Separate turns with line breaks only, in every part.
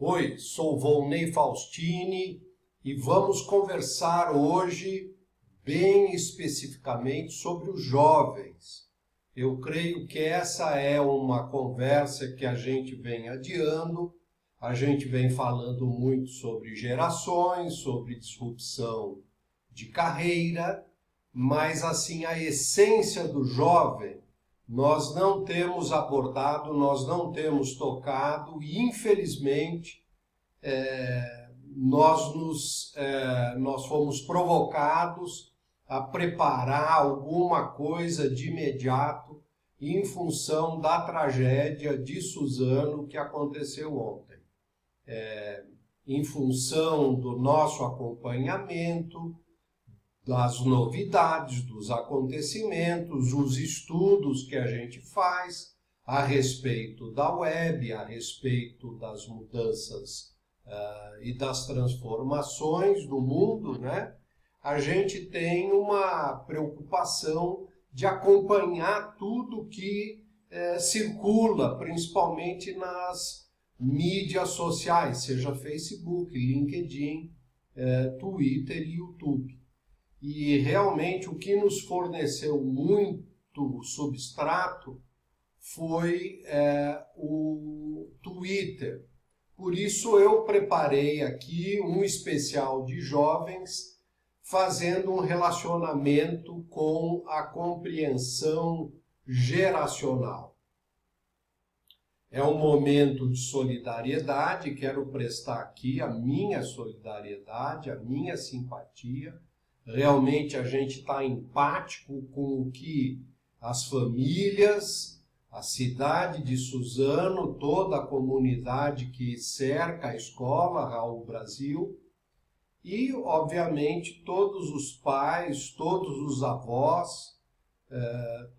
Oi, sou Volney Faustini e vamos conversar hoje bem especificamente sobre os jovens. Eu creio que essa é uma conversa que a gente vem adiando, a gente vem falando muito sobre gerações, sobre disrupção de carreira, mas assim a essência do jovem nós não temos abordado, nós não temos tocado e, infelizmente, nós fomos provocados a preparar alguma coisa de imediato em função da tragédia de Suzano que aconteceu ontem. Em função do nosso acompanhamento, das novidades, dos acontecimentos, os estudos que a gente faz a respeito da web, a respeito das mudanças e das transformações do mundo, né? A gente tem uma preocupação de acompanhar tudo que circula, principalmente nas mídias sociais, seja Facebook, LinkedIn, Twitter e YouTube. E realmente o que nos forneceu muito substrato foi o Twitter. Por isso eu preparei aqui um especial de jovens fazendo um relacionamento com a compreensão geracional. É um momento de solidariedade, quero prestar aqui a minha solidariedade, a minha simpatia. Realmente a gente está empático com o que as famílias, a cidade de Suzano, toda a comunidade que cerca a escola Raul Brasil e, obviamente, todos os pais, todos os avós,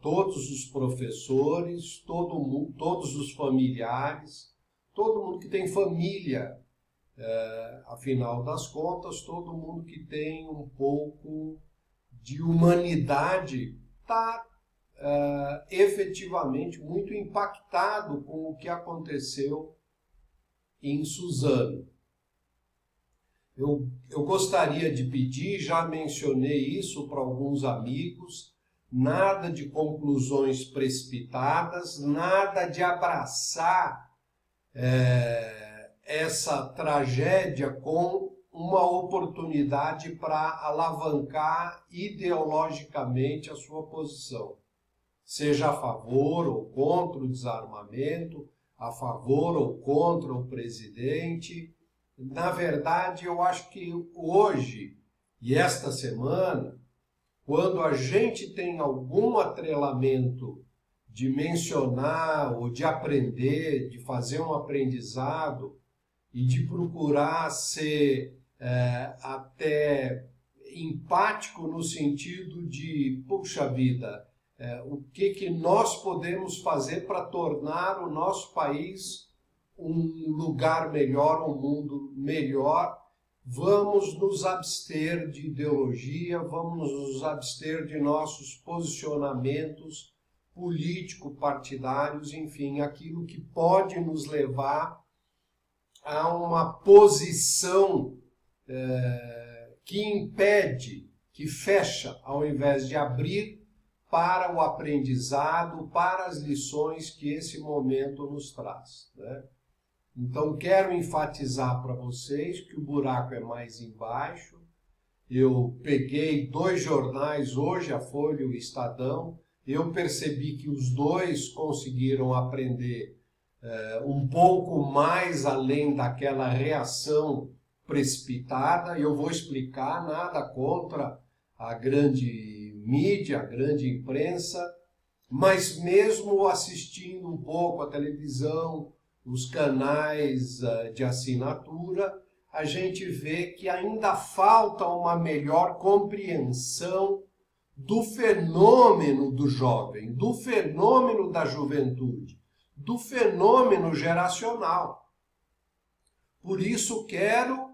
todos os professores, todos os familiares, todo mundo que tem família. Afinal das contas, todo mundo que tem um pouco de humanidade está efetivamente muito impactado com o que aconteceu em Suzano. Eu gostaria de pedir, já mencionei isso para alguns amigos, nada de conclusões precipitadas, nada de abraçar essa tragédia com uma oportunidade para alavancar ideologicamente a sua posição. Seja a favor ou contra o desarmamento, a favor ou contra o presidente. Na verdade, eu acho que hoje e esta semana, quando a gente tem algum atrelamento de mencionar ou de aprender, de fazer um aprendizado, e de procurar ser até empático no sentido de, puxa vida, o que nós podemos fazer para tornar o nosso país um lugar melhor, um mundo melhor. Vamos nos abster de ideologia, vamos nos abster de nossos posicionamentos político-partidários, enfim, aquilo que pode nos levar a uma posição que impede, que fecha, ao invés de abrir para o aprendizado, para as lições que esse momento nos traz, né? Então, quero enfatizar para vocês que o buraco é mais embaixo. Eu peguei 2 jornais hoje, a Folha e o Estadão. Eu percebi que os 2 conseguiram aprender um pouco mais além daquela reação precipitada. Eu vou explicar, nada contra a grande mídia, a grande imprensa, mas mesmo assistindo um pouco a televisão, os canais de assinatura, a gente vê que ainda falta uma melhor compreensão do fenômeno do jovem, do fenômeno da juventude, do fenômeno geracional. Por isso quero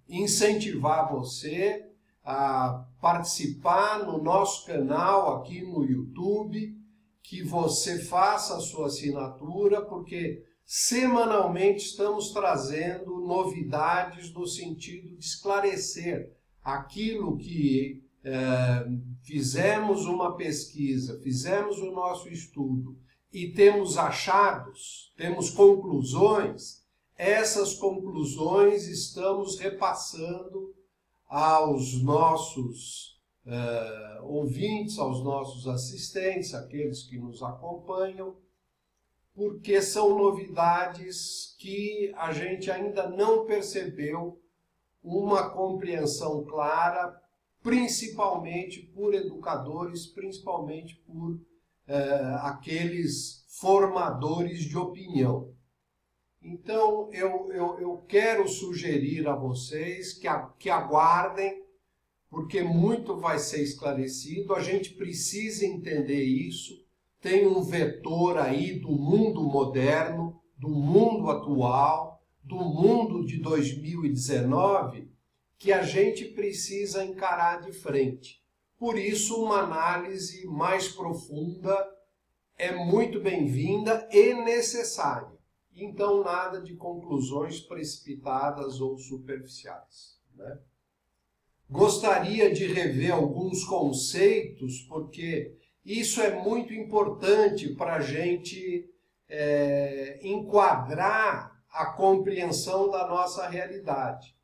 incentivar você a participar no nosso canal aqui no YouTube, que você faça a sua assinatura, porque semanalmente estamos trazendo novidades no sentido de esclarecer aquilo que fizemos uma pesquisa, fizemos o nosso estudo e temos achados, temos conclusões. Essas conclusões estamos repassando aos nossos ouvintes, aos nossos assistentes, aqueles que nos acompanham, porque são novidades que a gente ainda não percebeu uma compreensão clara, principalmente por educadores, principalmente por aqueles formadores de opinião. Então, eu quero sugerir a vocês que aguardem, porque muito vai ser esclarecido, a gente precisa entender isso. Tem um vetor aí do mundo moderno, do mundo atual, do mundo de 2019, que a gente precisa encarar de frente. Por isso, uma análise mais profunda é muito bem-vinda e necessária. Então, nada de conclusões precipitadas ou superficiais, né? Gostaria de rever alguns conceitos, porque isso é muito importante para a gente enquadrar a compreensão da nossa realidade.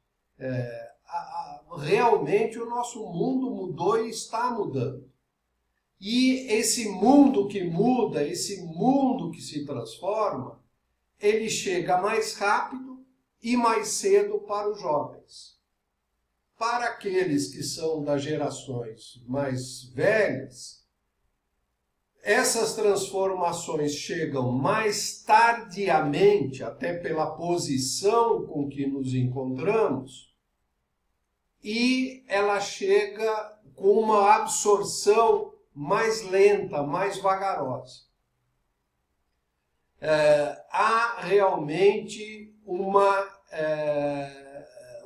Realmente o nosso mundo mudou e está mudando. E esse mundo que muda, esse mundo que se transforma, ele chega mais rápido e mais cedo para os jovens. Para aqueles que são das gerações mais velhas, essas transformações chegam mais tardiamente, até pela posição com que nos encontramos, e ela chega com uma absorção mais lenta, mais vagarosa. Há realmente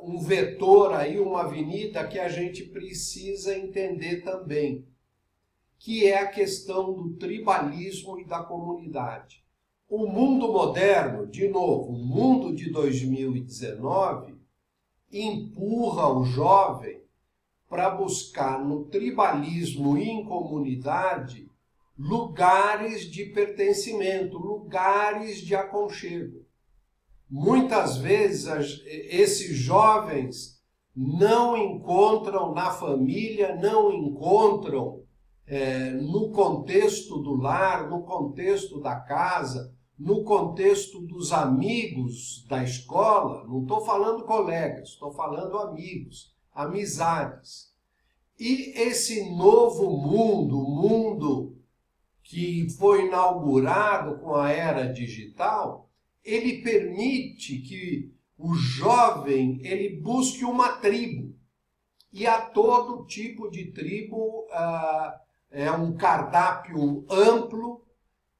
um vetor aí, uma avenida que a gente precisa entender também, que é a questão do tribalismo e da comunidade. O mundo moderno, de novo, o mundo de 2019, empurra o jovem para buscar no tribalismo e em comunidade lugares de pertencimento, lugares de aconchego. Muitas vezes esses jovens não encontram na família, não encontram no contexto do lar, no contexto da casa, no contexto dos amigos da escola. Não estou falando colegas, estou falando amigos, amizades. E esse novo mundo, o mundo que foi inaugurado com a era digital, ele permite que o jovem ele busque uma tribo. E há todo tipo de tribo, é um cardápio amplo,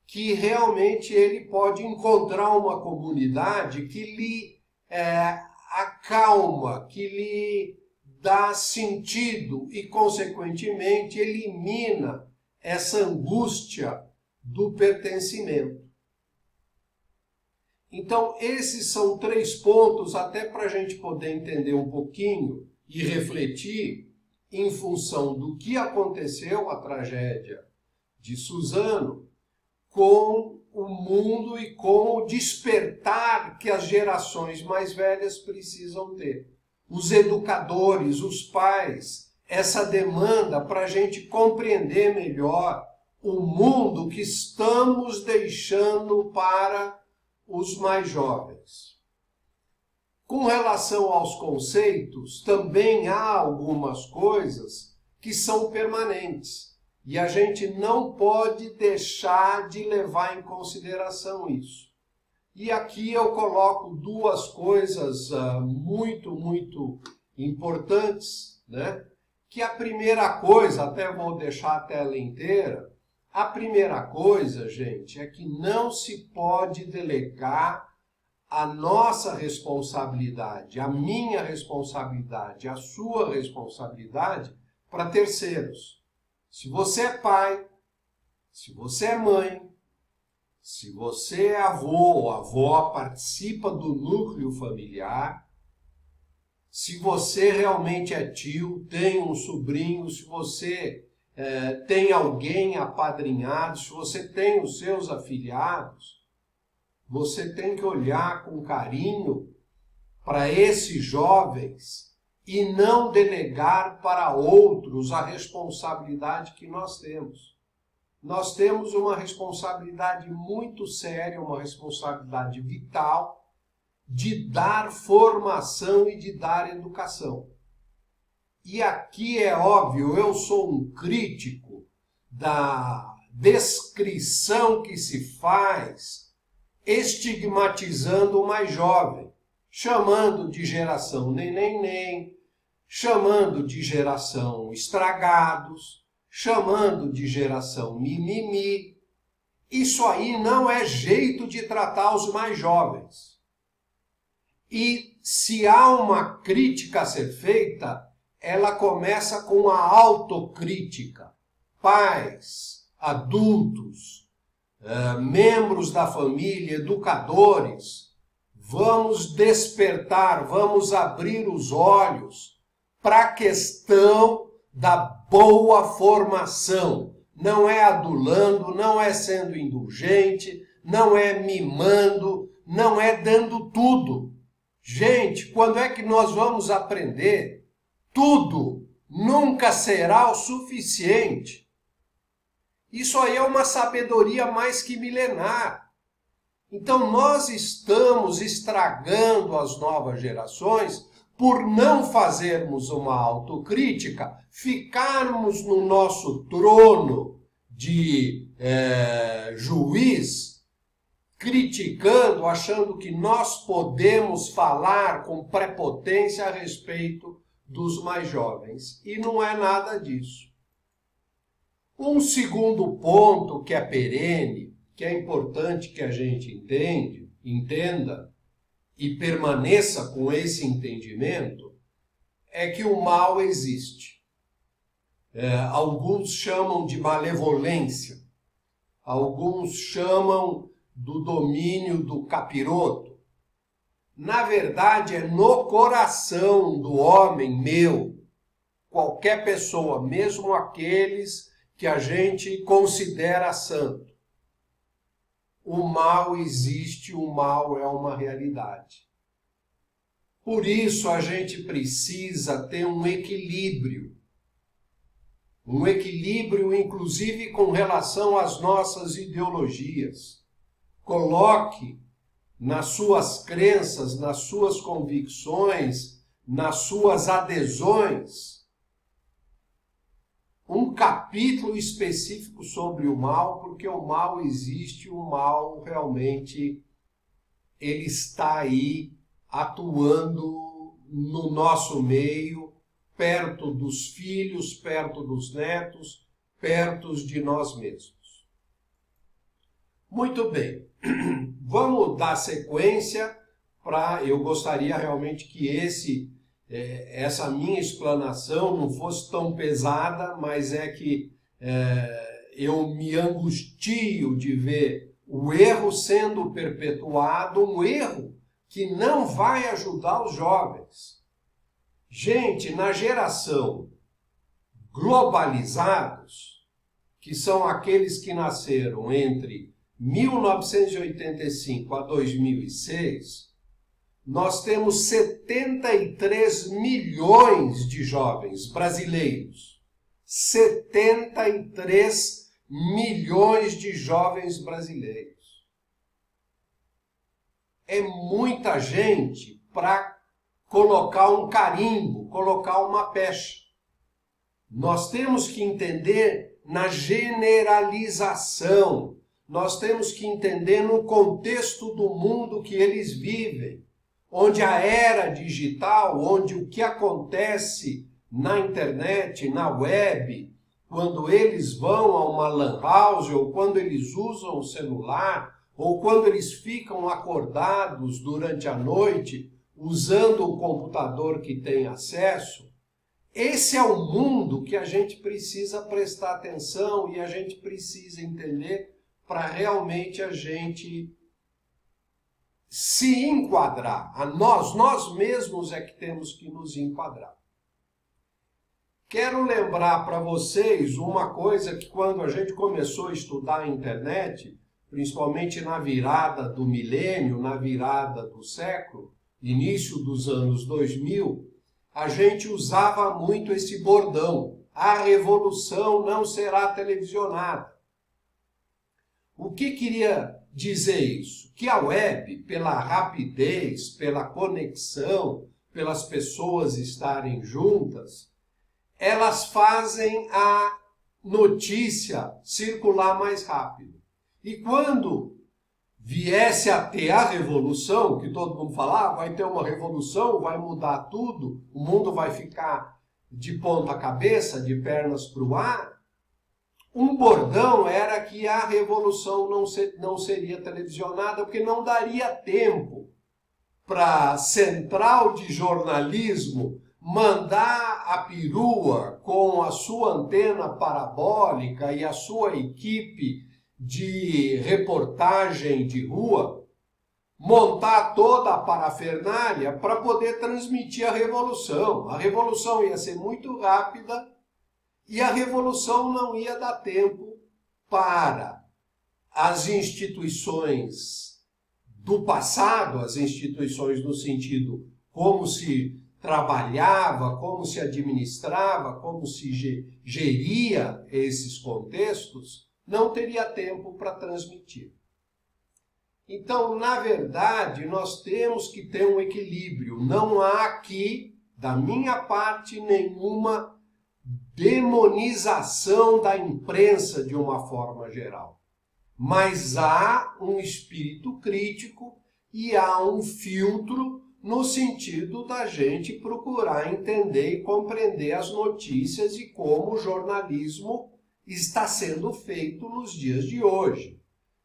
que realmente ele pode encontrar uma comunidade que lhe acalma, que lhe dá sentido e, consequentemente, elimina essa angústia do pertencimento. Então, esses são 3 pontos, até para a gente poder entender um pouquinho e refletir em função do que aconteceu, a tragédia de Suzano, com o mundo e com o despertar que as gerações mais velhas precisam ter. Os educadores, os pais, essa demanda para a gente compreender melhor o mundo que estamos deixando para os mais jovens. Com relação aos conceitos, também há algumas coisas que são permanentes. E a gente não pode deixar de levar em consideração isso. E aqui eu coloco 2 coisas muito importantes, né? Que a primeira coisa, até vou deixar a tela inteira, a primeira coisa, gente, é que não se pode delegar a nossa responsabilidade, a minha responsabilidade, a sua responsabilidade para terceiros. Se você é pai, se você é mãe, Se você é avô ou avó, participa do núcleo familiar. Se você realmente é tio, tem um sobrinho, se você tem alguém apadrinhado, se você tem os seus afilhados, você tem que olhar com carinho para esses jovens e não delegar para outros a responsabilidade que nós temos. Nós temos uma responsabilidade muito séria, uma responsabilidade vital de dar formação e de dar educação. E aqui é óbvio, eu sou um crítico da descrição que se faz estigmatizando o mais jovem, chamando de geração neném, chamando de geração estragados, chamando de geração mimimi. Isso aí não é jeito de tratar os mais jovens. E se há uma crítica a ser feita, ela começa com a autocrítica. Pais, adultos, membros da família, educadores, vamos despertar, vamos abrir os olhos para a questão da boa formação. Não é adulando, não é sendo indulgente, não é mimando, não é dando tudo. Gente, quando é que nós vamos aprender? Tudo nunca será o suficiente. Isso aí é uma sabedoria mais que milenar. Então nós estamos estragando as novas gerações por não fazermos uma autocrítica, ficarmos no nosso trono de juiz, criticando, achando que nós podemos falar com prepotência a respeito dos mais jovens. E não é nada disso. Um segundo ponto que é perene, que é importante que a gente entenda e permaneça com esse entendimento, é que o mal existe. Alguns chamam de malevolência, alguns chamam do domínio do capiroto. Na verdade, é no coração do homem meu, qualquer pessoa, mesmo aqueles que a gente considera santo. O mal existe, o mal é uma realidade. Por isso a gente precisa ter um equilíbrio. Um equilíbrio, inclusive, com relação às nossas ideologias. Coloque nas suas crenças, nas suas convicções, nas suas adesões, um capítulo específico sobre o mal, porque o mal existe, o mal realmente ele está aí atuando no nosso meio, perto dos filhos, perto dos netos, perto de nós mesmos. Muito bem, vamos dar sequência para... Eu gostaria realmente que essa minha explanação não fosse tão pesada, mas é que eu me angustio de ver o erro sendo perpetuado, um erro que não vai ajudar os jovens. Gente, na geração globalizados, que são aqueles que nasceram entre 1985 a 2006, nós temos 73 milhões de jovens brasileiros. 73 milhões de jovens brasileiros. É muita gente para colocar um carimbo, colocar uma pecha. Nós temos que entender na generalização. Nós temos que entender no contexto do mundo que eles vivem, onde a era digital, onde o que acontece na internet, na web, quando eles vão a uma lan house, ou quando eles usam o celular, ou quando eles ficam acordados durante a noite, usando o computador que tem acesso, esse é o mundo que a gente precisa prestar atenção e a gente precisa entender para realmente a gente se enquadrar. Nós mesmos é que temos que nos enquadrar. Quero lembrar para vocês uma coisa que quando a gente começou a estudar a internet, principalmente na virada do milênio, na virada do século, início dos anos 2000, a gente usava muito esse bordão: a revolução não será televisionada. O que queria dizer isso? Que a web, pela rapidez, pela conexão, pelas pessoas estarem juntas, elas fazem a notícia circular mais rápido. E quando viesse a ter a revolução, que todo mundo fala, vai ter uma revolução, vai mudar tudo, o mundo vai ficar de ponta cabeça, de pernas para o ar, um bordão era que a revolução não seria televisionada, porque não daria tempo para a central de jornalismo mandar a perua com a sua antena parabólica e a sua equipe de reportagem de rua, montar toda a parafernália para poder transmitir a revolução. A revolução ia ser muito rápida e a revolução não ia dar tempo para as instituições do passado, as instituições no sentido como se trabalhava, como se administrava, como se geria esses contextos, não teria tempo para transmitir. Então, na verdade, nós temos que ter um equilíbrio. Não há aqui, da minha parte, nenhuma demonização da imprensa de uma forma geral. Mas há um espírito crítico e há um filtro no sentido da gente procurar entender e compreender as notícias e como o jornalismo está sendo feito nos dias de hoje.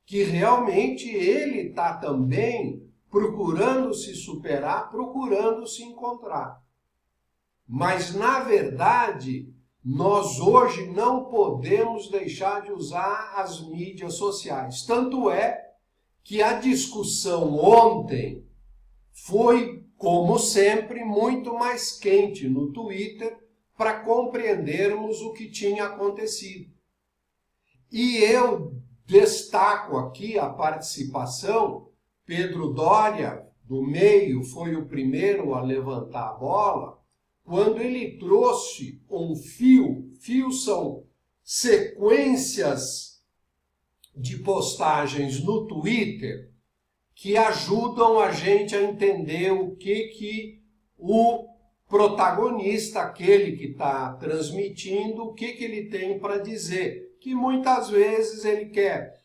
Que realmente ele está também procurando se superar, procurando se encontrar. Mas, na verdade, nós hoje não podemos deixar de usar as mídias sociais. Tanto é que a discussão ontem foi, como sempre, muito mais quente no Twitter para compreendermos o que tinha acontecido. E eu destaco aqui a participação. Pedro Doria, do meio, foi o primeiro a levantar a bola, quando ele trouxe um fio. Fios são sequências de postagens no Twitter que ajudam a gente a entender o que o protagonista, aquele que está transmitindo, o que ele tem para dizer. Que muitas vezes ele quer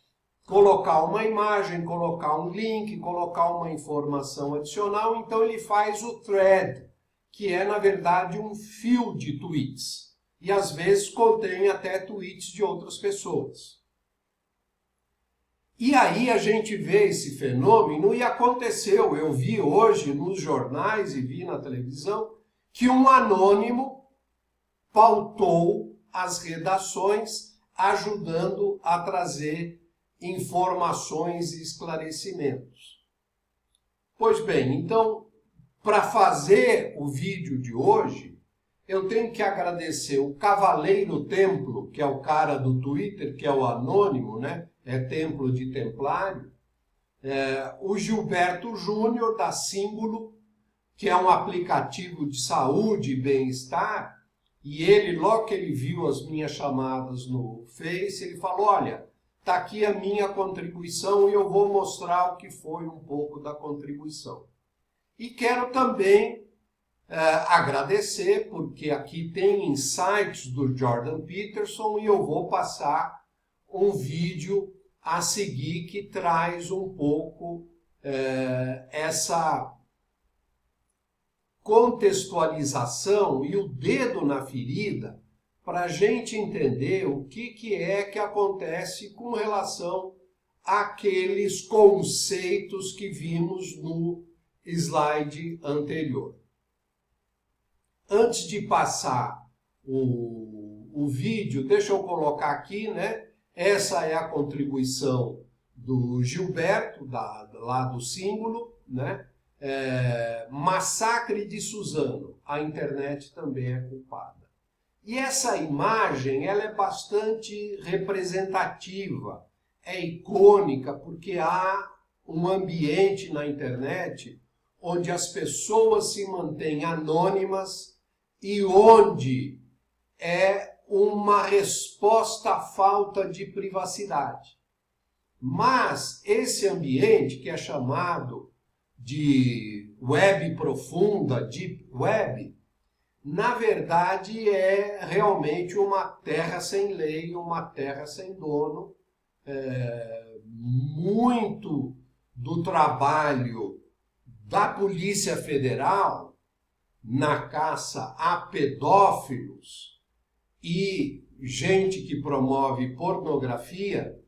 colocar uma imagem, colocar um link, colocar uma informação adicional, então ele faz o thread, que é, na verdade, um fio de tweets. E às vezes contém até tweets de outras pessoas. E aí a gente vê esse fenômeno e aconteceu. Eu vi hoje nos jornais e vi na televisão que um anônimo pautou as redações ajudando a trazer informações e esclarecimentos. Pois bem, então, para fazer o vídeo de hoje, eu tenho que agradecer o Cavaleiro Templo, que é o cara do Twitter, que é o anônimo, né? É Templo de Templário. O Gilberto Júnior, da Símbolo, que é um aplicativo de saúde e bem-estar. E ele, logo que ele viu as minhas chamadas no Face, ele falou, olha, está aqui a minha contribuição e eu vou mostrar o que foi um pouco da contribuição. E quero também agradecer, porque aqui tem insights do Jordan Peterson e eu vou passar um vídeo a seguir que traz um pouco essa contextualização e o dedo na ferida para a gente entender o que é que acontece com relação àqueles conceitos que vimos no slide anterior. Antes de passar o vídeo, deixa eu colocar aqui, né? Essa é a contribuição do Gilberto, lá do símbolo, né? Massacre de Suzano, a internet também é culpada. E essa imagem, ela é bastante representativa, é icônica, porque há um ambiente na internet onde as pessoas se mantêm anônimas e onde é uma resposta à falta de privacidade. Mas esse ambiente, que é chamado de web profunda, deep web, na verdade é realmente uma terra sem lei, uma terra sem dono. Muito do trabalho da Polícia Federal na caça a pedófilos e gente que promove pornografia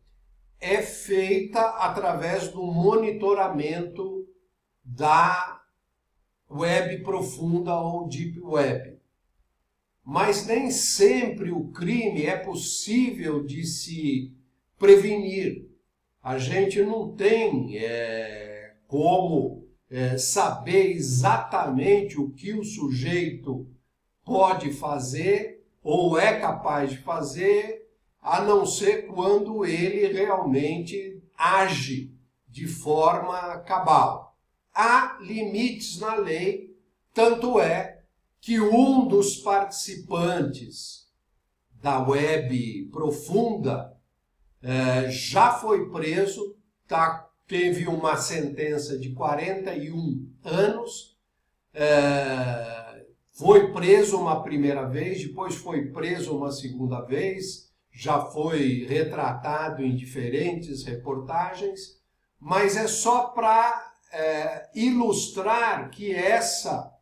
é feita através do monitoramento da web profunda ou deep web. Mas nem sempre o crime é possível de se prevenir. A gente não tem como saber exatamente o que o sujeito pode fazer ou é capaz de fazer, a não ser quando ele realmente age de forma cabal. Há limites na lei, tanto é que um dos participantes da web profunda já foi preso, teve uma sentença de 41 anos, foi preso uma primeira vez, depois foi preso uma segunda vez, já foi retratado em diferentes reportagens, mas é só para ilustrar que essa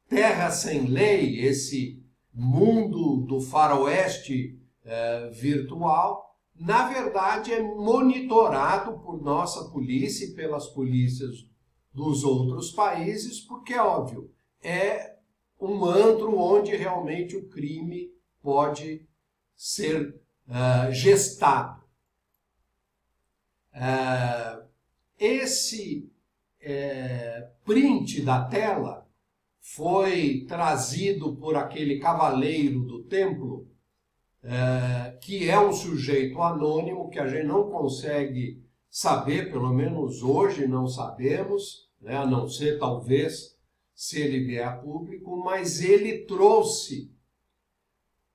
terra sem lei, esse mundo do faroeste virtual, na verdade é monitorado por nossa polícia e pelas polícias dos outros países, porque, óbvio, é um antro onde realmente o crime pode ser gestado. Esse print da tela foi trazido por aquele cavaleiro do templo, que é um sujeito anônimo que a gente não consegue saber, pelo menos hoje não sabemos, né, a não ser talvez se ele vier a público, mas ele trouxe,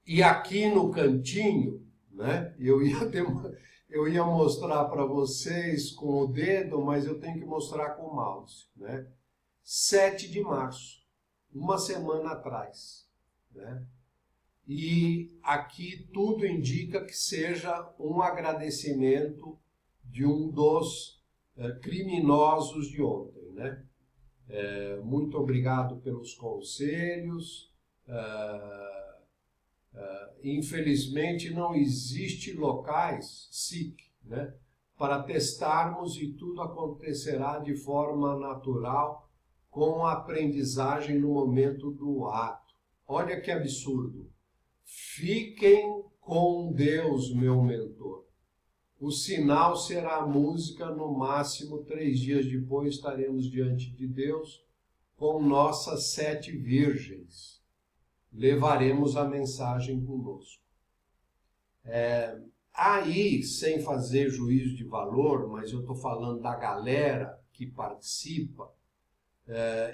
e aqui no cantinho, né, eu ia mostrar para vocês com o dedo, mas eu tenho que mostrar com o mouse, né? 7 de março, uma semana atrás, né? E aqui tudo indica que seja um agradecimento de um dos criminosos de ontem, né? Muito obrigado pelos conselhos. Infelizmente não existe locais SIC, né, para testarmos e tudo acontecerá de forma natural com a aprendizagem no momento do ato. Olha que absurdo. Fiquem com Deus, meu mentor. O sinal será a música, no máximo 3 dias depois estaremos diante de Deus com nossas 7 virgens. Levaremos a mensagem conosco. Aí, sem fazer juízo de valor, mas eu estou falando da galera que participa,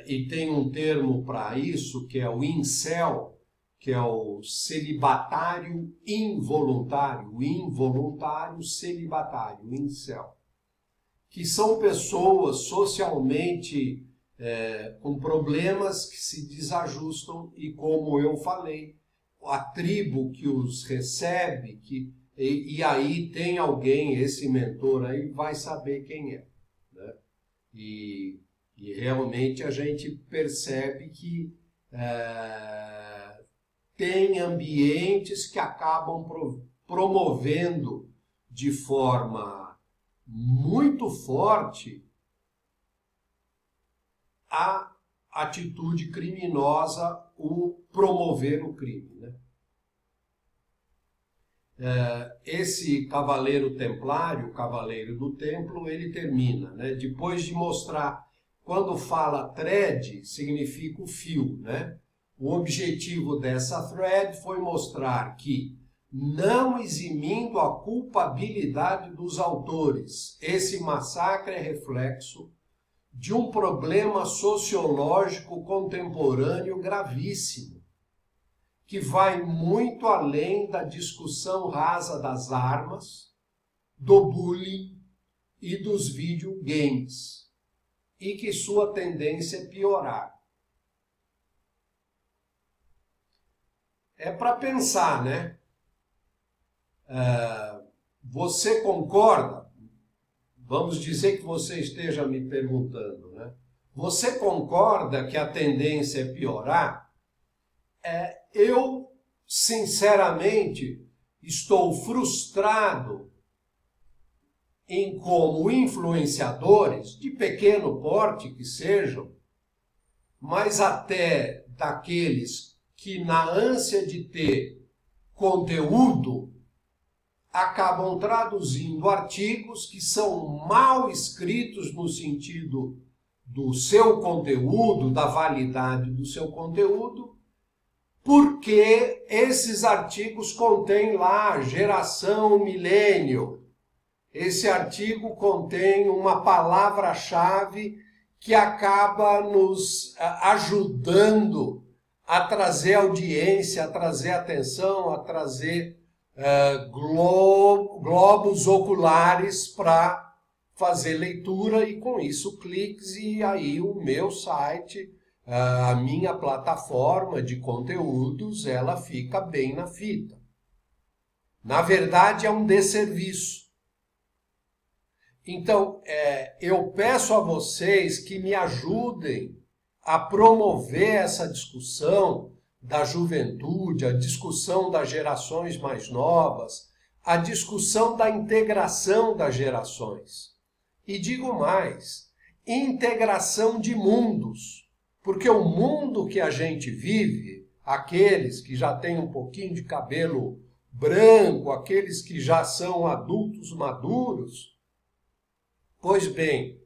e tem um termo para isso, que é o incel, que é o celibatário involuntário, o involuntário celibatário, incel, que são pessoas socialmente com problemas que se desajustam e, como eu falei, a tribo que os recebe, e aí tem alguém, esse mentor aí, vai saber quem é, né? E realmente a gente percebe que tem ambientes que acabam promovendo de forma muito forte a atitude criminosa, o promover o crime, né? esse cavaleiro templário, o cavaleiro do templo, ele termina, né? Depois de mostrar, quando fala thread, significa o fio, né? O objetivo dessa thread foi mostrar que, não eximindo a culpabilidade dos autores, esse massacre é reflexo de um problema sociológico contemporâneo gravíssimo, que vai muito além da discussão rasa das armas, do bullying e dos videogames, e que sua tendência é piorar. É para pensar, né? Você concorda? Vamos dizer que você esteja me perguntando, né? Você concorda que a tendência é piorar? Eu, sinceramente, estou frustrado em como influenciadores, de pequeno porte que sejam, mas até daqueles que, na ânsia de ter conteúdo, acabam traduzindo artigos que são mal escritos no sentido do seu conteúdo, da validade do seu conteúdo, porque esses artigos contêm lá geração milênio. Esse artigo contém uma palavra-chave que acaba nos ajudando a trazer audiência, a trazer atenção, a trazer globos oculares para fazer leitura e com isso cliques, e aí o meu site, a minha plataforma de conteúdos, ela fica bem na fita. Na verdade é um desserviço. Então, eu peço a vocês que me ajudem a promover essa discussão da juventude, a discussão das gerações mais novas, a discussão da integração das gerações. E digo mais, integração de mundos, porque o mundo que a gente vive, aqueles que já têm um pouquinho de cabelo branco, aqueles que já são adultos maduros, pois bem,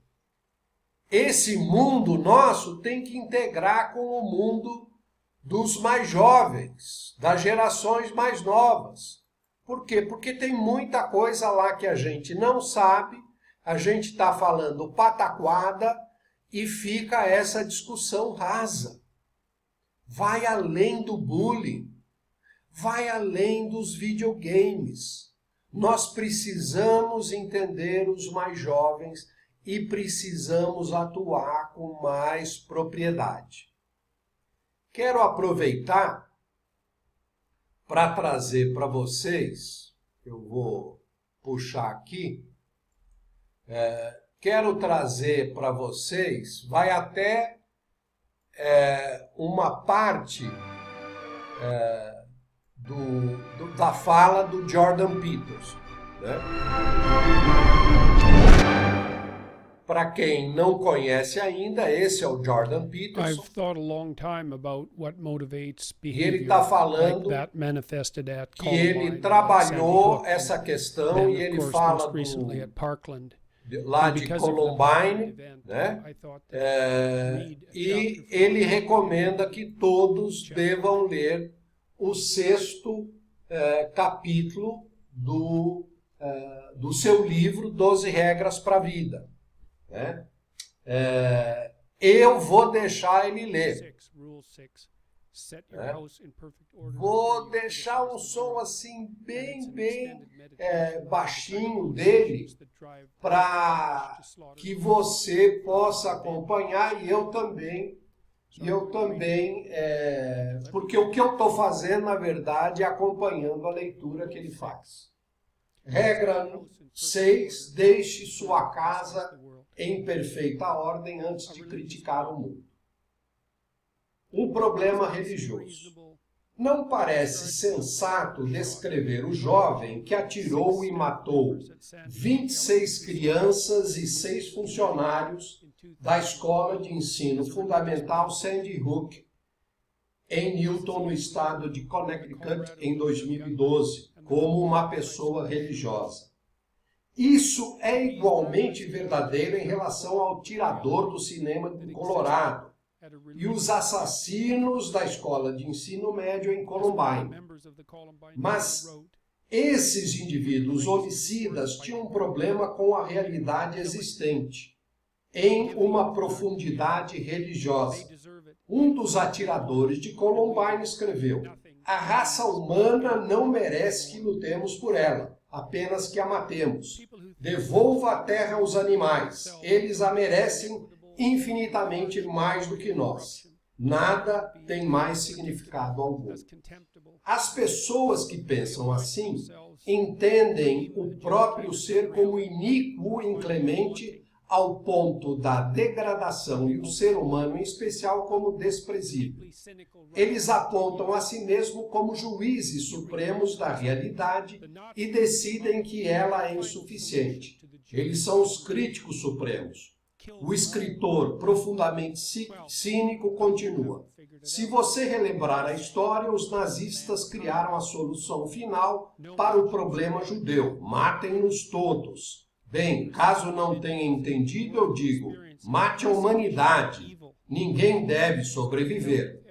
esse mundo nosso tem que integrar com o mundo dos mais jovens, das gerações mais novas. Por quê? Porque tem muita coisa lá que a gente não sabe, a gente está falando pataquada e fica essa discussão rasa. Vai além do bullying, vai além dos videogames. Nós precisamos entender os mais jovens e precisamos atuar com mais propriedade. Quero aproveitar para trazer para vocês, eu vou puxar aqui, quero trazer para vocês, vai até uma parte da fala do Jordan Peterson, né? Para quem não conhece ainda, esse é o Jordan Peterson. E ele está falando que ele trabalhou essa questão e ele fala lá de Columbine, né? E ele recomenda que todos devam ler o 6º capítulo do seu livro 12 Regras para a Vida. Né? Eu vou deixar ele ler. Vou deixar um som assim bem baixinho dele para que você possa acompanhar e eu também, porque o que eu estou fazendo na verdade é acompanhando a leitura que ele faz. Regra 6, deixe sua casa em perfeita ordem antes de criticar o mundo. Um problema religioso. Não parece sensato descrever o jovem que atirou e matou 26 crianças e 6 funcionários da Escola de Ensino Fundamental Sandy Hook, em Newton, no estado de Connecticut, em 2012, como uma pessoa religiosa. Isso é igualmente verdadeiro em relação ao tirador do cinema de Colorado e os assassinos da escola de ensino médio em Columbine. Mas esses indivíduos homicidas tinham um problema com a realidade existente, em uma profundidade religiosa. Um dos atiradores de Columbine escreveu: "A raça humana não merece que lutemos por ela, apenas que a matemos. Devolva a terra aos animais, eles a merecem infinitamente mais do que nós. Nada tem mais significado algum." As pessoas que pensam assim entendem o próprio ser como iníquo e inclemente ao ponto da degradação e o ser humano em especial como desprezível. Eles apontam a si mesmo como juízes supremos da realidade e decidem que ela é insuficiente. Eles são os críticos supremos. O escritor profundamente cínico continua: "Se você relembrar a história, os nazistas criaram a solução final para o problema judeu. Matem-nos todos. Bem, caso não tenha entendido, eu digo, mate a humanidade. Ninguém deve sobreviver."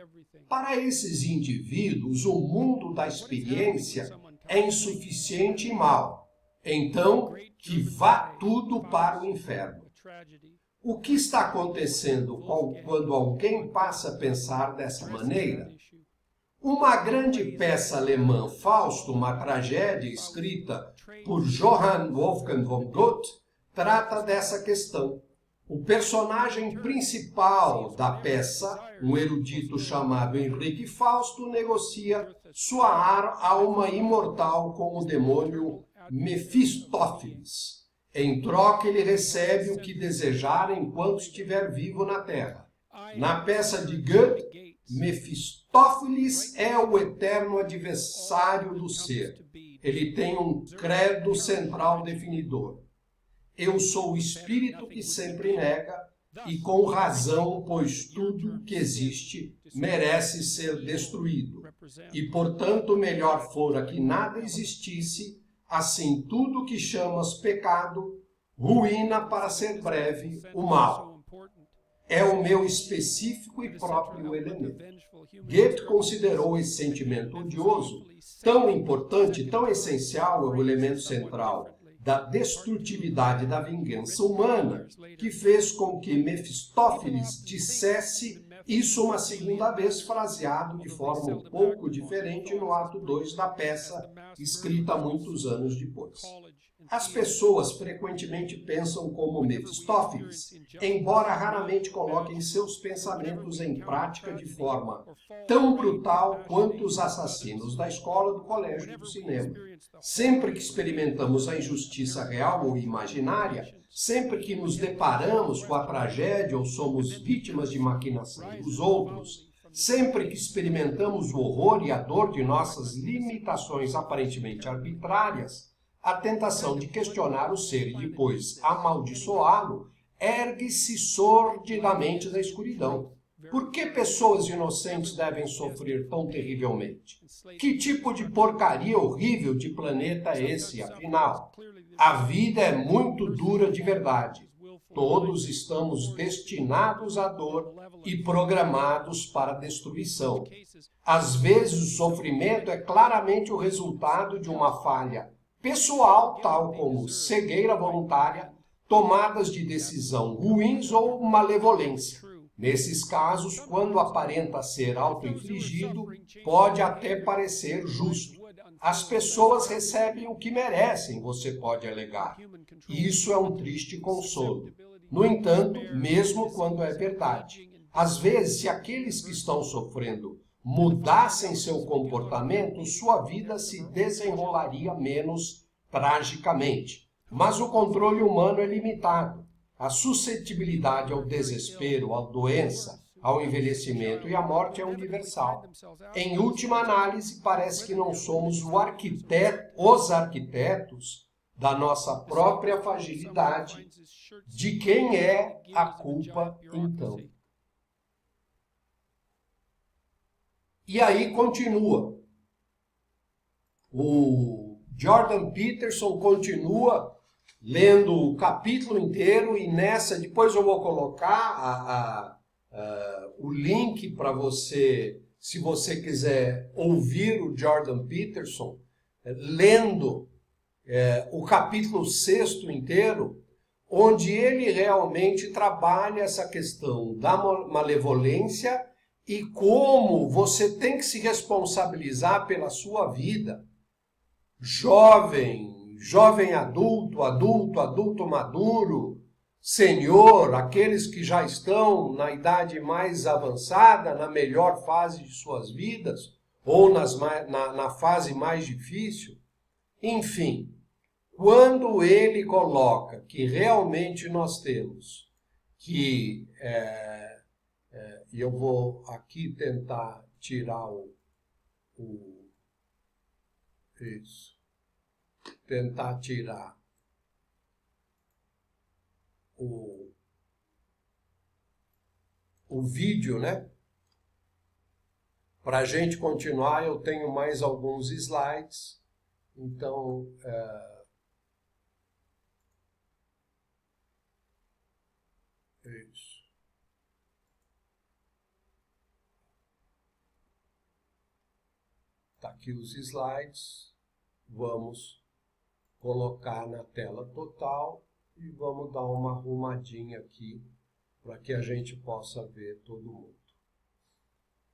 Para esses indivíduos, o mundo da experiência é insuficiente e mau. Então, que vá tudo para o inferno. O que está acontecendo quando alguém passa a pensar dessa maneira? Uma grande peça alemã, Fausto, uma tragédia escrita por Johann Wolfgang von Goethe, trata dessa questão. O personagem principal da peça, um erudito chamado Henrique Fausto, negocia sua alma imortal com o demônio Mefistófeles. Em troca, ele recebe o que desejar enquanto estiver vivo na Terra. Na peça de Goethe, Mefistófeles é o eterno adversário do ser. Ele tem um credo central definidor: "Eu sou o espírito que sempre nega, e com razão, pois tudo que existe merece ser destruído. E, portanto, melhor fora que nada existisse. Assim, tudo que chamas pecado, ruína, para ser breve, o mal. É o meu específico e próprio elemento." Goethe considerou esse sentimento odioso tão importante, tão essencial ao elemento central da destrutividade da vingança humana, que fez com que Mefistófeles dissesse isso uma segunda vez, fraseado de forma um pouco diferente no ato 2 da peça, escrita muitos anos depois. As pessoas frequentemente pensam como Mefistófeles, embora raramente coloquem seus pensamentos em prática de forma tão brutal quanto os assassinos da escola, do colégio e do cinema. Sempre que experimentamos a injustiça real ou imaginária, sempre que nos deparamos com a tragédia ou somos vítimas de maquinação dos outros, sempre que experimentamos o horror e a dor de nossas limitações aparentemente arbitrárias, a tentação de questionar o ser e depois amaldiçoá-lo ergue-se sordidamente da escuridão. Por que pessoas inocentes devem sofrer tão terrivelmente? Que tipo de porcaria horrível de planeta é esse, afinal? A vida é muito dura de verdade. Todos estamos destinados à dor e programados para a destruição. Às vezes, o sofrimento é claramente o resultado de uma falha pessoal, tal como cegueira voluntária, tomadas de decisão ruins ou malevolência. Nesses casos, quando aparenta ser auto-infligido, pode até parecer justo. As pessoas recebem o que merecem, você pode alegar. Isso é um triste consolo. No entanto, mesmo quando é verdade, às vezes, se aqueles que estão sofrendo mudassem seu comportamento, sua vida se desenrolaria menos tragicamente. Mas o controle humano é limitado. A suscetibilidade ao desespero, à doença, ao envelhecimento e à morte é universal. Em última análise, parece que não somos os arquitetos da nossa própria fragilidade. De quem é a culpa, então? E aí continua o Jordan Peterson continua lendo o capítulo inteiro e nessa, depois eu vou colocar o link para você, se você quiser ouvir o Jordan Peterson, lendo o capítulo 6º inteiro, onde ele realmente trabalha essa questão da malevolência e como você tem que se responsabilizar pela sua vida. Jovem adulto, adulto maduro, senhor, aqueles que já estão na idade mais avançada, na melhor fase de suas vidas, ou na fase mais difícil. Enfim, quando ele coloca que realmente nós temos que... E eu vou aqui tentar tirar isso. Tentar tirar o vídeo, né? Para a gente continuar, eu tenho mais alguns slides. Então, isso. Tá aqui os slides. Vamos colocar na tela total e vamos dar uma arrumadinha aqui para que a gente possa ver todo mundo.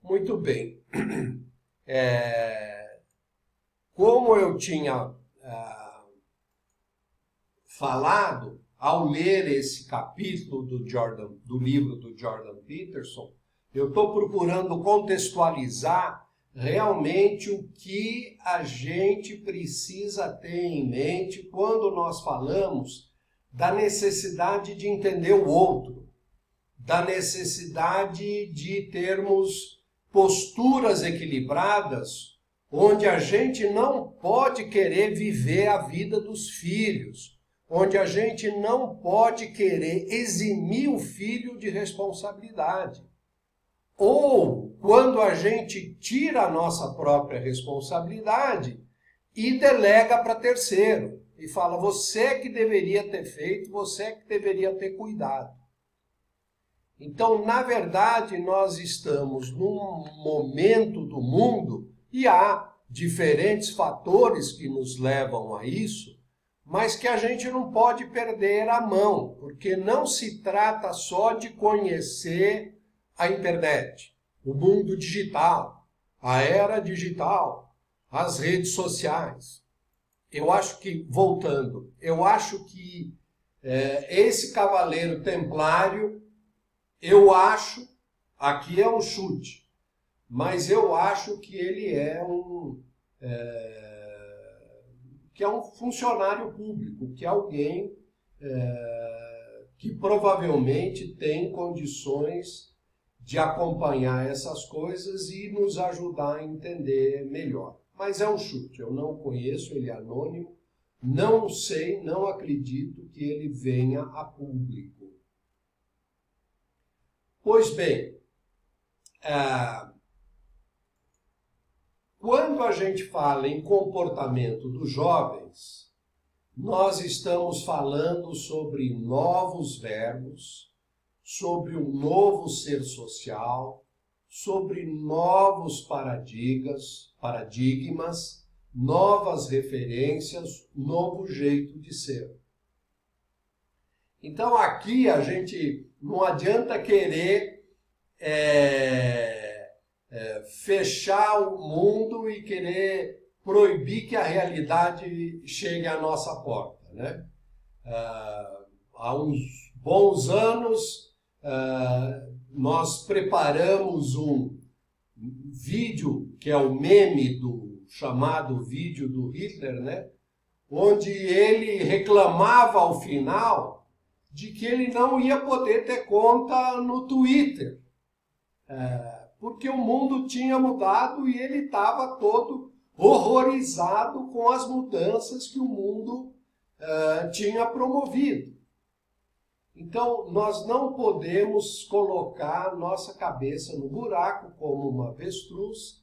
Muito bem. Como eu tinha falado, ao ler esse capítulo do livro do Jordan Peterson, eu estou procurando contextualizar realmente o que a gente precisa ter em mente quando nós falamos da necessidade de entender o outro, da necessidade de termos posturas equilibradas, onde a gente não pode querer viver a vida dos filhos, onde a gente não pode querer eximir o filho de responsabilidade. Ou quando a gente tira a nossa própria responsabilidade e delega para terceiro. E fala, você que deveria ter feito, você que deveria ter cuidado. Então, na verdade, nós estamos num momento do mundo, e há diferentes fatores que nos levam a isso, mas que a gente não pode perder a mão, porque não se trata só de conhecer a internet, o mundo digital, a era digital, as redes sociais. Eu acho que, voltando, eu acho que esse cavaleiro templário, aqui é um chute, mas eu acho que ele é um funcionário público, que é alguém que provavelmente tem condições de acompanhar essas coisas e nos ajudar a entender melhor. Mas é um chute, eu não conheço, ele é anônimo, não sei, não acredito que ele venha a público. Pois bem, quando a gente fala em comportamento dos jovens, nós estamos falando sobre novos verbos, sobre um novo ser social, sobre novos paradigmas, novas referências, novo jeito de ser. Então aqui a gente não adianta querer fechar o mundo e querer proibir que a realidade chegue à nossa porta, né? Há uns bons anos nós preparamos um vídeo que é o meme chamado vídeo do Hitler, né? Onde ele reclamava ao final de que ele não ia poder ter conta no Twitter, porque o mundo tinha mudado e ele estava todo horrorizado com as mudanças que o mundo tinha promovido. Então, nós não podemos colocar nossa cabeça no buraco como uma avestruz,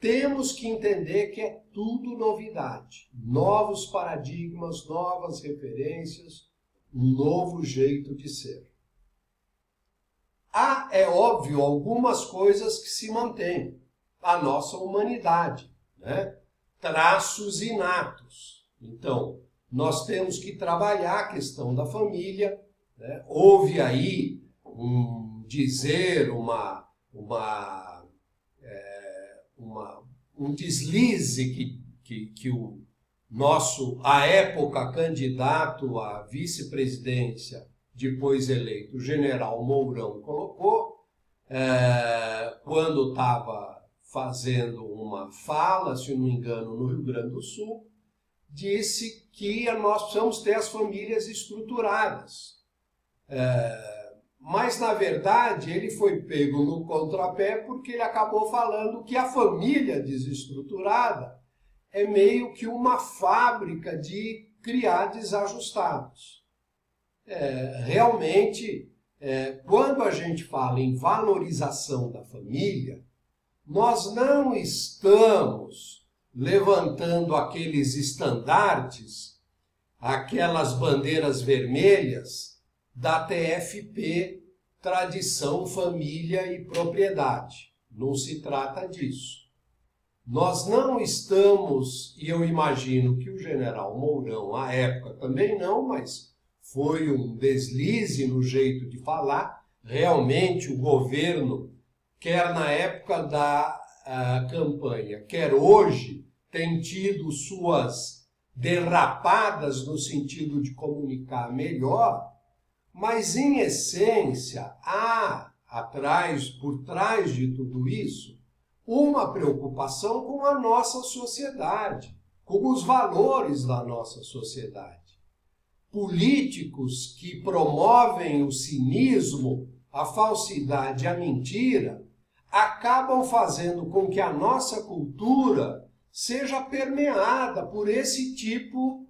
temos que entender que é tudo novidade. Novos paradigmas, novas referências, um novo jeito de ser. Há, é óbvio, algumas coisas que se mantêm. A nossa humanidade, né? Traços inatos. Então, nós temos que trabalhar a questão da família, né? Houve aí um deslize que o nosso, à época, candidato à vice-presidência, depois eleito, o general Mourão, colocou, quando estava fazendo uma fala, se não me engano, no Rio Grande do Sul, disse que nós precisamos ter as famílias estruturadas. Mas, na verdade, ele foi pego no contrapé porque ele acabou falando que a família desestruturada é meio que uma fábrica de criar desajustados. Realmente, quando a gente fala em valorização da família, nós não estamos levantando aqueles estandartes, aquelas bandeiras vermelhas da TFP, Tradição, Família e Propriedade. Não se trata disso. Nós não estamos, e eu imagino que o general Mourão, à época, também não, mas foi um deslize no jeito de falar. Realmente o governo, quer na época da campanha, quer hoje, tem tido suas derrapadas no sentido de comunicar melhor, mas em essência há por trás de tudo isso, uma preocupação com a nossa sociedade, com os valores da nossa sociedade. Políticos que promovem o cinismo, a falsidade e a mentira, acabam fazendo com que a nossa cultura seja permeada por esse tipo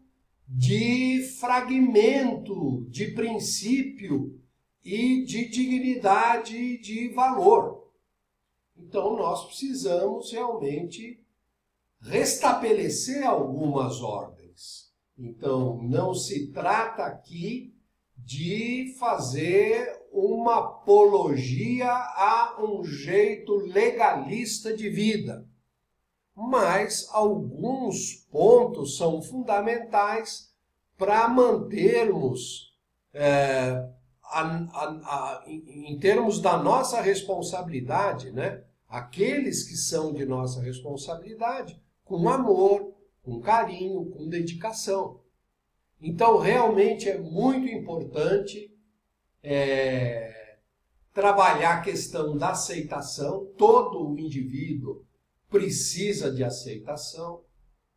de fragmento, de princípio e de dignidade e de valor. Então nós precisamos realmente restabelecer algumas ordens. Então não se trata aqui de fazer uma apologia a um jeito legalista de vida. Mas alguns pontos são fundamentais para mantermos, em termos da nossa responsabilidade, né? Aqueles que são de nossa responsabilidade, com amor, com carinho, com dedicação. Então, realmente é muito importante trabalhar a questão da aceitação. Todo o indivíduo precisa de aceitação,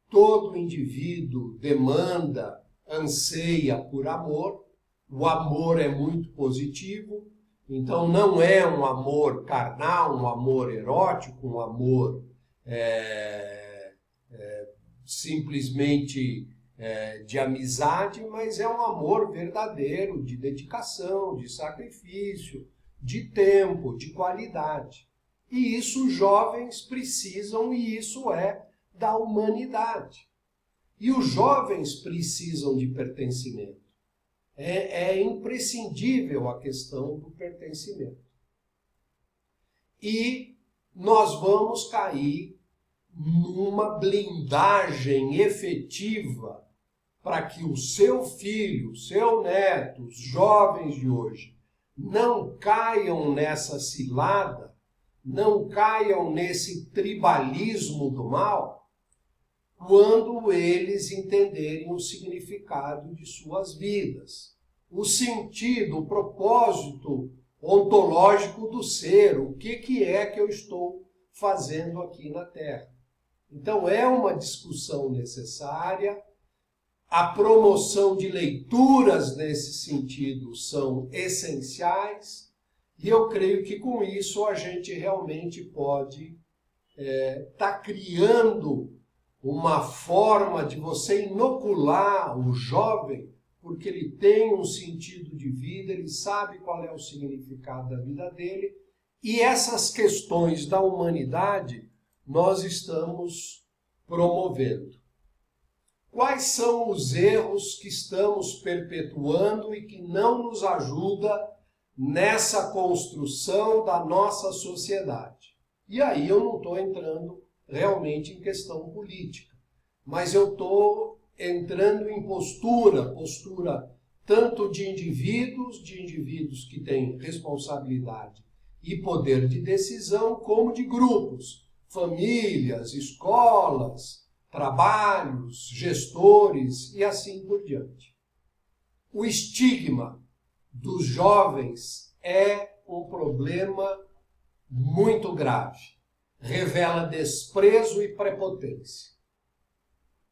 todo indivíduo demanda, anseia por amor. O amor é muito positivo, então não é um amor carnal, um amor erótico, um amor simplesmente de amizade, mas é um amor verdadeiro, de dedicação, de sacrifício, de tempo, de qualidade. E isso os jovens precisam, e isso é da humanidade. E os jovens precisam de pertencimento. É imprescindível a questão do pertencimento. E nós vamos cair numa blindagem efetiva para que o seu filho, seu neto, os jovens de hoje, não caiam nessa cilada, não caiam nesse tribalismo do mal, quando eles entenderem o significado de suas vidas, o sentido, o propósito ontológico do ser, o que é que eu estou fazendo aqui na Terra. Então é uma discussão necessária, a promoção de leituras nesse sentido são essenciais, e eu creio que com isso a gente realmente pode estar criando uma forma de você inocular o jovem, porque ele tem um sentido de vida, ele sabe qual é o significado da vida dele, e essas questões da humanidade nós estamos promovendo? Quais são os erros que estamos perpetuando e que não nos ajuda nessa construção da nossa sociedade? E aí eu não estou entrando realmente em questão política, mas eu estou entrando em postura tanto de indivíduos que têm responsabilidade e poder de decisão, como de grupos, famílias, escolas, trabalhos, gestores e assim por diante. O estigma dos jovens é um problema muito grave. Revela desprezo e prepotência.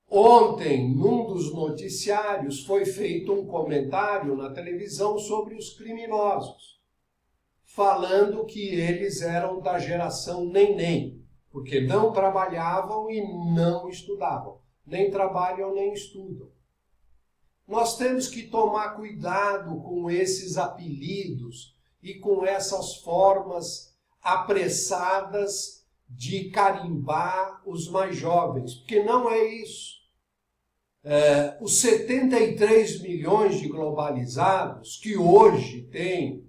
Ontem, num dos noticiários, foi feito um comentário na televisão sobre os criminosos, falando que eles eram da geração neném, porque não trabalhavam e não estudavam. Nem trabalham, nem estudam. Nós temos que tomar cuidado com esses apelidos e com essas formas apressadas de carimbar os mais jovens, porque não é isso. Os 73 milhões de globalizados, que hoje têm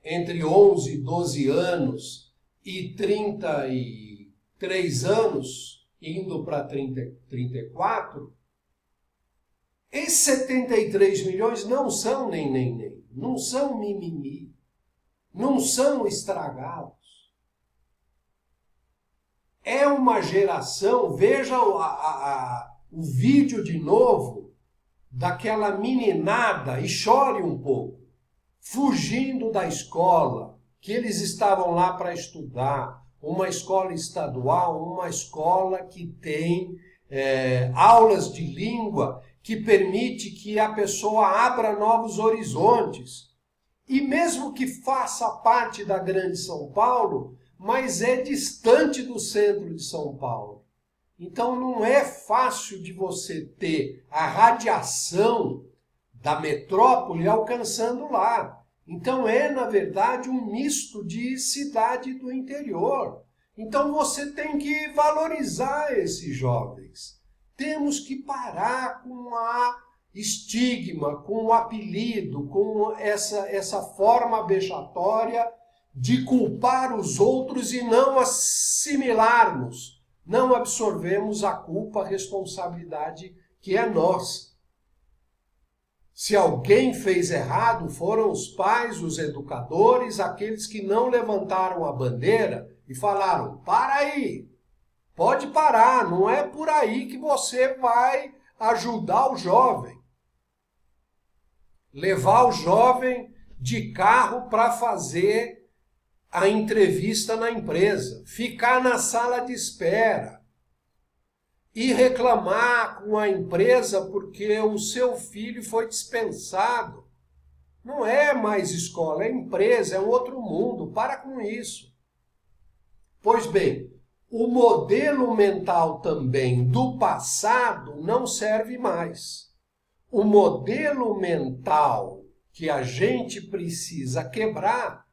entre 11 e 12 anos e 33 anos, indo para 34, esses 73 milhões não são nem, não são mimimi, não são estragados. É uma geração, veja o vídeo de novo, daquela meninada, e chore um pouco, fugindo da escola, que eles estavam lá para estudar, uma escola estadual, uma escola que tem aulas de língua, que permite que a pessoa abra novos horizontes. E mesmo que faça parte da grande São Paulo, mas é distante do centro de São Paulo. Então não é fácil de você ter a radiação da metrópole alcançando lá. Então é, na verdade, um misto de cidade do interior. Então você tem que valorizar esses jovens. Temos que parar com a estigma, com o apelido, com essa forma vexatória de culpar os outros e não assimilarmos, não absorvemos a culpa, a responsabilidade que é nossa. Se alguém fez errado, foram os pais, os educadores, aqueles que não levantaram a bandeira e falaram: para aí, pode parar, não é por aí que você vai ajudar o jovem. Levar o jovem de carro para fazer a entrevista na empresa, ficar na sala de espera e reclamar com a empresa porque o seu filho foi dispensado. Não é mais escola, é empresa, é um outro mundo. Para com isso. Pois bem, o modelo mental também do passado não serve mais. O modelo mental que a gente precisa quebrar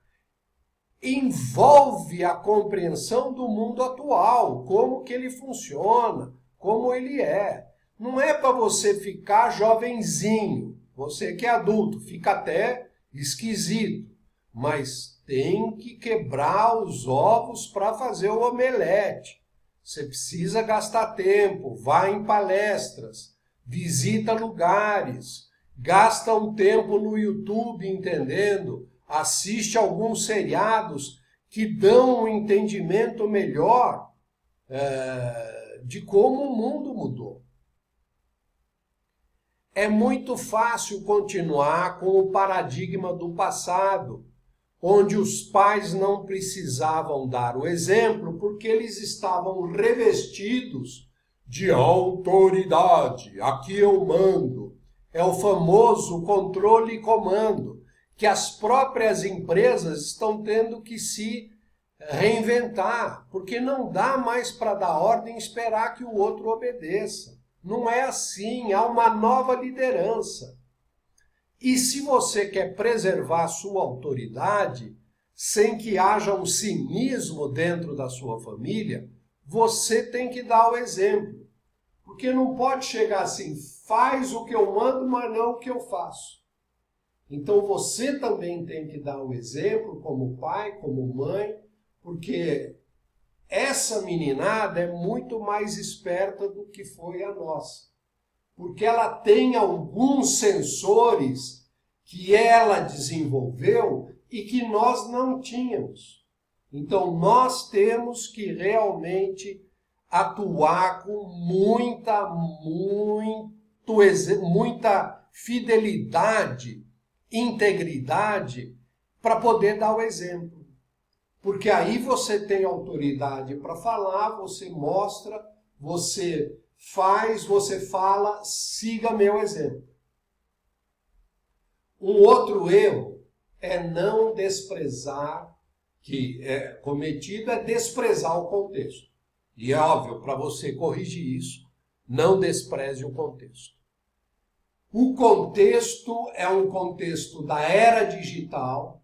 envolve a compreensão do mundo atual, como que ele funciona, como ele é. Não é para você ficar jovenzinho, você que é adulto, fica até esquisito, mas tem que quebrar os ovos para fazer o omelete. Você precisa gastar tempo, vai em palestras, visita lugares, gasta um tempo no YouTube entendendo, assiste alguns seriados que dão um entendimento melhor de como o mundo mudou. É muito fácil continuar com o paradigma do passado, onde os pais não precisavam dar o exemplo porque eles estavam revestidos de autoridade. Aqui eu mando. É o famoso controle e comando, que as próprias empresas estão tendo que se reinventar, porque não dá mais para dar ordem e esperar que o outro obedeça. Não é assim, há uma nova liderança. E se você quer preservar a sua autoridade, sem que haja um cinismo dentro da sua família, você tem que dar o exemplo. Porque não pode chegar assim, faz o que eu mando, mas não o que eu faço. Então você também tem que dar o exemplo como pai, como mãe, porque essa meninada é muito mais esperta do que foi a nossa. Porque ela tem alguns sensores que ela desenvolveu e que nós não tínhamos. Então nós temos que realmente atuar com muita fidelidade, integridade, para poder dar o exemplo. Porque aí você tem autoridade para falar, você mostra, você faz, você fala, siga meu exemplo. Um outro erro é não desprezar, que é cometido, é desprezar o contexto. E é óbvio, para você corrigir isso, não despreze o contexto. O contexto é um contexto da era digital,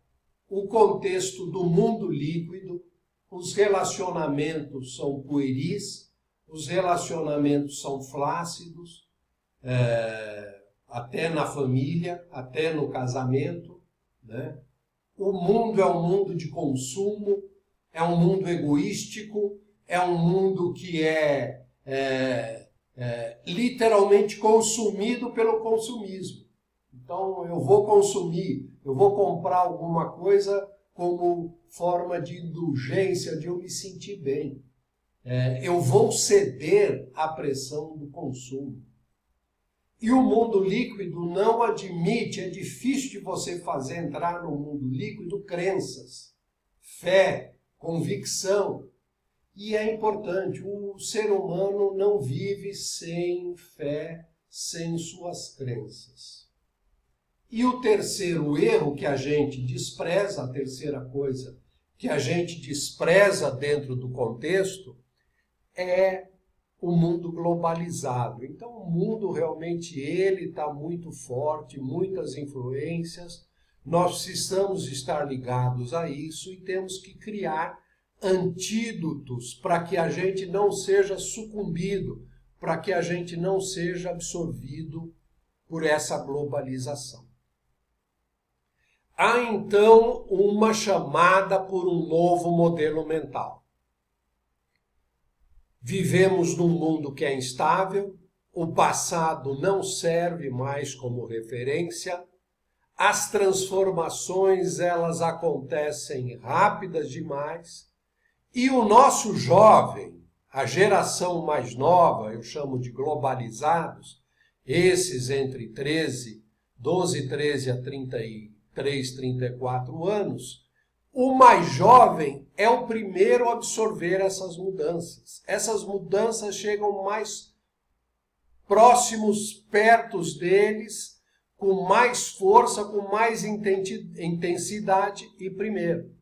o contexto do mundo líquido, os relacionamentos são pueris, os relacionamentos são flácidos, até na família, até no casamento, né? O mundo é um mundo de consumo, é um mundo egoístico, é um mundo que é literalmente consumido pelo consumismo. Então eu vou consumir, eu vou comprar alguma coisa como forma de indulgência, de eu me sentir bem. Eu vou ceder à pressão do consumo. E o mundo líquido não admite, é difícil de você fazer entrar no mundo líquido crenças, fé, convicção. E é importante, o ser humano não vive sem fé, sem suas crenças. E o terceiro erro que a gente despreza, a terceira coisa que a gente despreza dentro do contexto, é o mundo globalizado. Então o mundo realmente ele está muito forte, muitas influências, nós precisamos estar ligados a isso e temos que criar antídotos para que a gente não seja sucumbido, para que a gente não seja absorvido por essa globalização. Há então uma chamada por um novo modelo mental. Vivemos num mundo que é instável, o passado não serve mais como referência, as transformações elas acontecem rápidas demais e o nosso jovem, a geração mais nova, eu chamo de globalizados, esses entre 12, 13 a 33, 34 anos, o mais jovem é o primeiro a absorver essas mudanças. Essas mudanças chegam mais próximos, perto deles, com mais força, com mais intensidade e primeiro.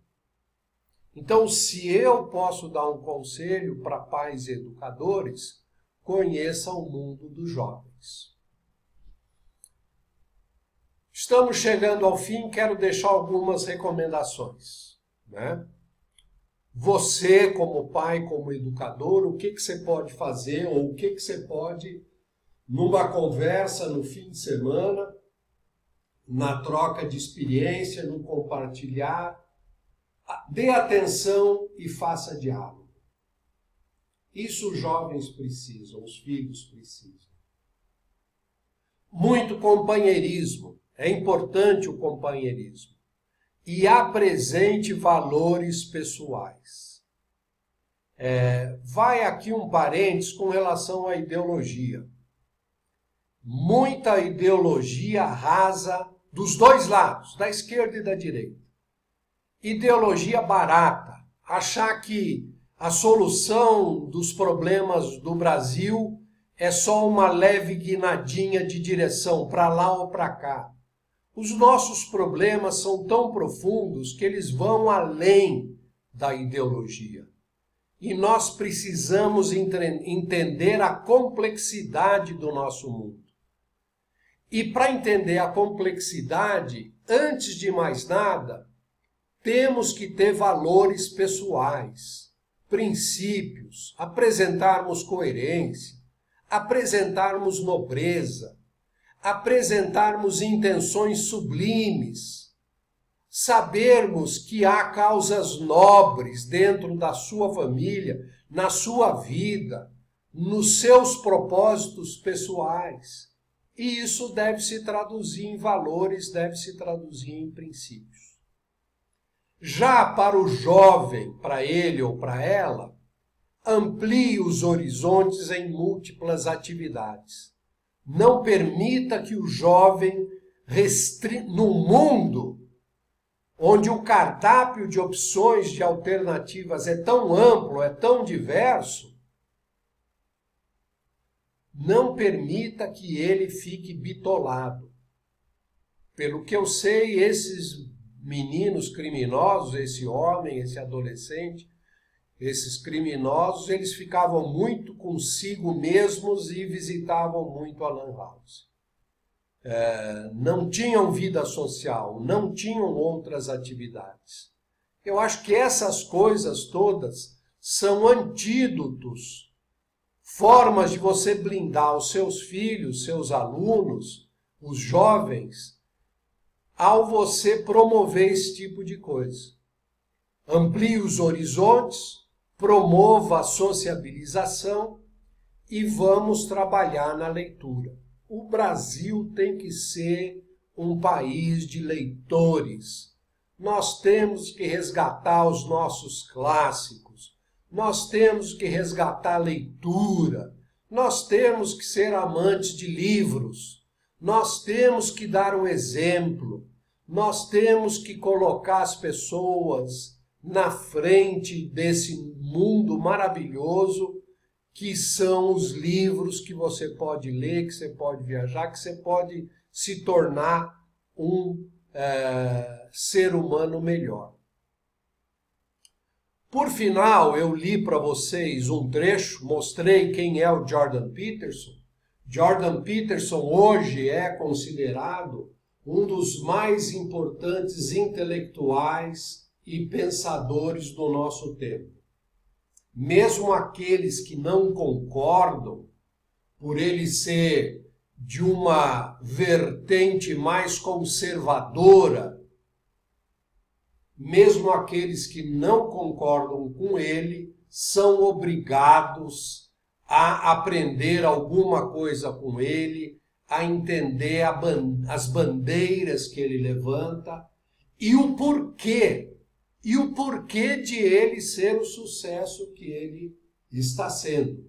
Então, se eu posso dar um conselho para pais e educadores, conheça o mundo dos jovens. Estamos chegando ao fim, quero deixar algumas recomendações, né? Você, como pai, como educador, o que você pode fazer ou o que você pode, numa conversa no fim de semana, na troca de experiência, no compartilhar, dê atenção e faça diálogo. Isso os jovens precisam, os filhos precisam. Muito companheirismo. É importante o companheirismo. E apresente valores pessoais. Vai aqui um parênteses com relação à ideologia. Muita ideologia rasa dos dois lados, da esquerda e da direita. Ideologia barata. Achar que a solução dos problemas do Brasil é só uma leve guinadinha de direção para lá ou para cá. Os nossos problemas são tão profundos que eles vão além da ideologia. E nós precisamos entender a complexidade do nosso mundo. E para entender a complexidade, antes de mais nada, temos que ter valores pessoais. princípios, apresentarmos coerência, apresentarmos nobreza, apresentarmos intenções sublimes, sabermos que há causas nobres dentro da sua família, na sua vida, nos seus propósitos pessoais. E isso deve se traduzir em valores, deve se traduzir em princípios. Já para o jovem, para ele ou para ela, amplie os horizontes em múltiplas atividades. Não permita que o jovem no mundo onde o cardápio de opções, de alternativas é tão amplo, é tão diverso, não permita que ele fique bitolado. Pelo que eu sei, esses meninos criminosos, esse homem, esse adolescente, esses criminosos, eles ficavam muito consigo mesmos e visitavam muito a lan house. Não tinham vida social, não tinham outras atividades. Eu acho que essas coisas todas são antídotos, formas de você blindar os seus filhos, seus alunos, os jovens, ao você promover esse tipo de coisa. Amplie os horizontes, promova a sociabilização e vamos trabalhar na leitura. O Brasil tem que ser um país de leitores. Nós temos que resgatar os nossos clássicos. Nós temos que resgatar a leitura. Nós temos que ser amantes de livros. Nós temos que dar um exemplo. Nós temos que colocar as pessoas na frente desse mundo maravilhoso que são os livros que você pode ler, que você pode viajar, que você pode se tornar um ser humano melhor. Por final, eu li para vocês um trecho, mostrei quem é o Jordan Peterson. Jordan Peterson hoje é considerado um dos mais importantes intelectuais e pensadores do nosso tempo. Mesmo aqueles que não concordam, por ele ser de uma vertente mais conservadora, mesmo aqueles que não concordam com ele, são obrigados a aprender alguma coisa com ele, a entender as bandeiras que ele levanta e o porquê de ele ser o sucesso que ele está sendo.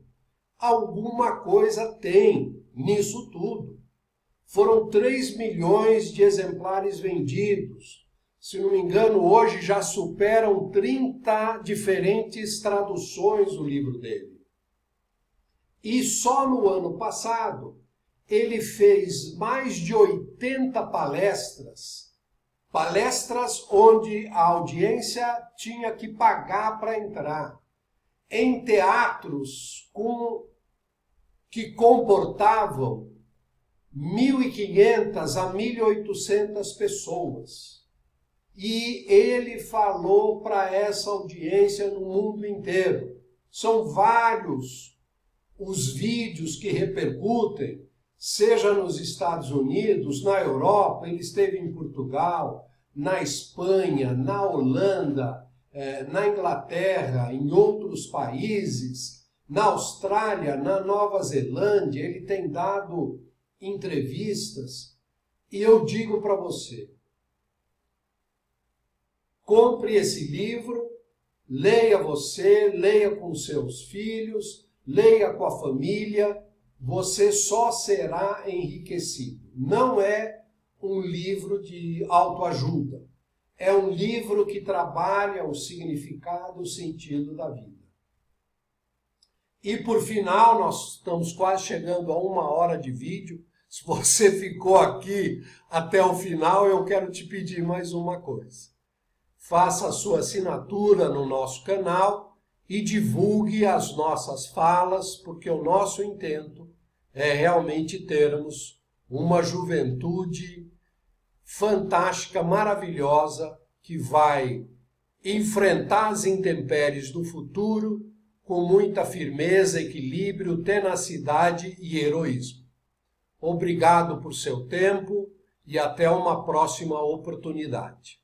Alguma coisa tem nisso tudo. Foram 3 milhões de exemplares vendidos. Se não me engano, hoje já superam 30 diferentes traduções o livro dele. E só no ano passado, ele fez mais de 80 palestras onde a audiência tinha que pagar para entrar, em teatros que comportavam 1.500 a 1.800 pessoas. E ele falou para essa audiência no mundo inteiro. São vários os vídeos que repercutem, seja nos Estados Unidos, na Europa, ele esteve em Portugal, na Espanha, na Holanda, na Inglaterra, em outros países, na Austrália, na Nova Zelândia, ele tem dado entrevistas. E eu digo para você, compre esse livro, leia você, leia com seus filhos, leia com a família, você só será enriquecido. Não é um livro de autoajuda. É um livro que trabalha o significado, o sentido da vida. E por final, nós estamos quase chegando a 1 hora de vídeo. Se você ficou aqui até o final, eu quero te pedir mais uma coisa. Faça a sua assinatura no nosso canal e divulgue as nossas falas, porque o nosso intento é realmente termos uma juventude fantástica, maravilhosa, que vai enfrentar as intempéries do futuro com muita firmeza, equilíbrio, tenacidade e heroísmo. Obrigado por seu tempo e até uma próxima oportunidade.